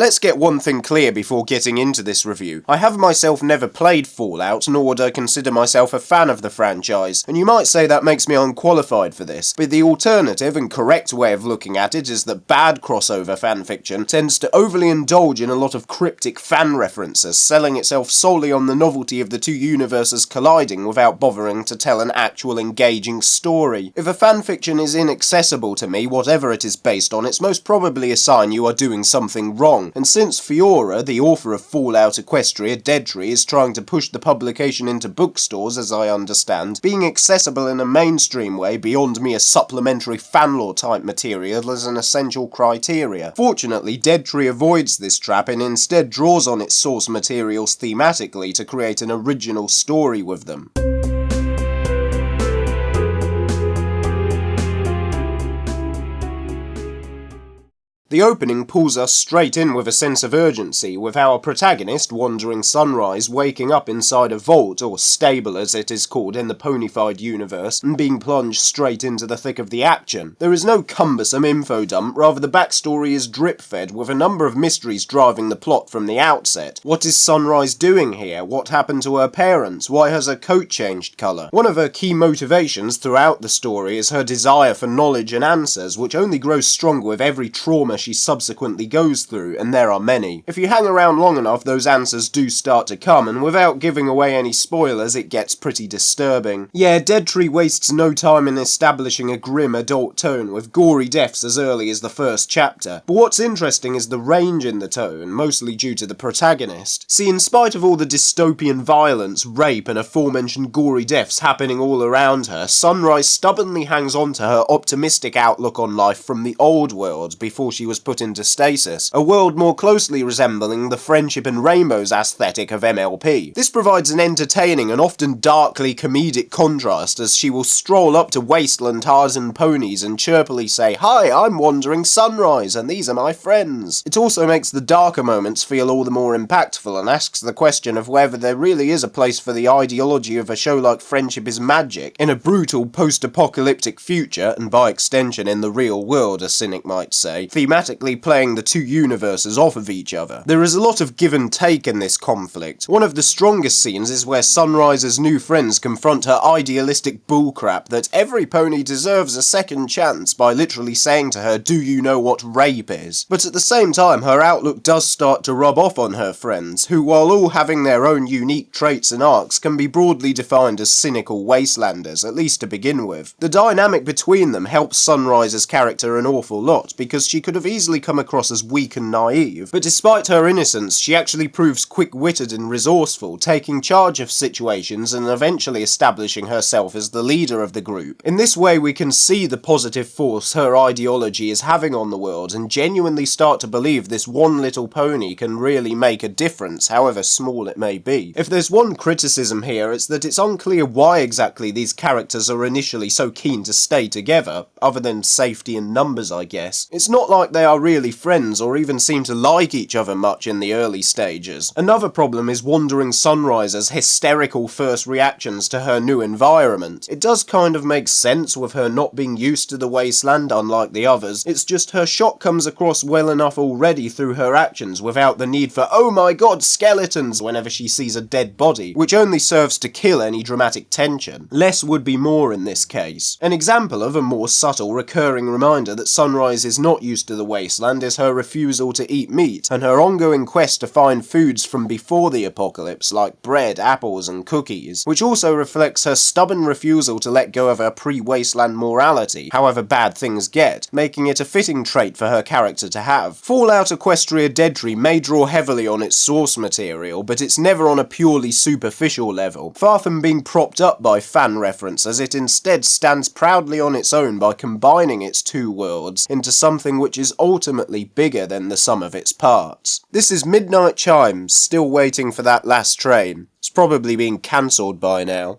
Let's get one thing clear before getting into this review. I have myself never played Fallout, nor would I consider myself a fan of the franchise, and you might say that makes me unqualified for this, but the alternative and correct way of looking at it is that bad crossover fanfiction tends to overly indulge in a lot of cryptic fan references, selling itself solely on the novelty of the two universes colliding without bothering to tell an actual engaging story. If a fanfiction is inaccessible to me, whatever it is based on, it's most probably a sign you are doing something wrong. And since Fiaura, the author of Fallout Equestria, is trying to push the publication into bookstores, as I understand, being accessible in a mainstream way beyond mere supplementary fanlore type material is an essential criteria. Fortunately, Deadtree avoids this trap and instead draws on its source materials thematically to create an original story with them. The opening pulls us straight in with a sense of urgency, with our protagonist, Wandering Sunrise, waking up inside a vault, or stable as it is called in the ponified universe, and being plunged straight into the thick of the action. There is no cumbersome info dump, rather the backstory is drip-fed, with a number of mysteries driving the plot from the outset. What is Sunrise doing here? What happened to her parents? Why has her coat changed colour? One of her key motivations throughout the story is her desire for knowledge and answers, which only grows stronger with every trauma she subsequently goes through, and there are many. If you hang around long enough, those answers do start to come, and without giving away any spoilers, it gets pretty disturbing. Yeah, Deadtree wastes no time in establishing a grim adult tone, with gory deaths as early as the first chapter. But what's interesting is the range in the tone, mostly due to the protagonist. See, in spite of all the dystopian violence, rape, and aforementioned gory deaths happening all around her, Sunrise stubbornly hangs on to her optimistic outlook on life from the old world before she was put into stasis, a world more closely resembling the friendship and rainbows aesthetic of MLP. This provides an entertaining and often darkly comedic contrast as she will stroll up to wasteland hardened ponies and chirpily say, "Hi, I'm Wandering Sunrise, and these are my friends." It also makes the darker moments feel all the more impactful and asks the question of whether there really is a place for the ideology of a show like Friendship is Magic in a brutal post-apocalyptic future, and by extension in the real world, a cynic might say, thematically playing the two universes off of each other. There is a lot of give and take in this conflict. One of the strongest scenes is where Sunrise's new friends confront her idealistic bullcrap that every pony deserves a second chance by literally saying to her, "Do you know what rape is?" But at the same time, her outlook does start to rub off on her friends, who, while all having their own unique traits and arcs, can be broadly defined as cynical wastelanders, at least to begin with. The dynamic between them helps Sunrise's character an awful lot, because she could have easily come across as weak and naive, but despite her innocence, she actually proves quick-witted and resourceful, taking charge of situations and eventually establishing herself as the leader of the group. In this way, we can see the positive force her ideology is having on the world, and genuinely start to believe this one little pony can really make a difference, however small it may be. If there's one criticism here, it's that it's unclear why exactly these characters are initially so keen to stay together, other than safety in numbers, I guess. It's not like they are really friends or even seem to like each other much in the early stages. Another problem is Wandering Sunrise's hysterical first reactions to her new environment. It does kind of make sense with her not being used to the wasteland unlike the others, it's just her shock comes across well enough already through her actions without the need for "oh my god, skeletons" whenever she sees a dead body, which only serves to kill any dramatic tension. Less would be more in this case. An example of a more subtle recurring reminder that Sunrise is not used to the wasteland is her refusal to eat meat, and her ongoing quest to find foods from before the apocalypse like bread, apples and cookies, which also reflects her stubborn refusal to let go of her pre-wasteland morality, however bad things get, making it a fitting trait for her character to have. Fallout Equestria Deadtree may draw heavily on its source material, but it's never on a purely superficial level. Far from being propped up by fan references, it instead stands proudly on its own by combining its two worlds into something which is ultimately bigger than the sum of its parts. This is Midnight Chimes, still waiting for that last train. It's probably being cancelled by now.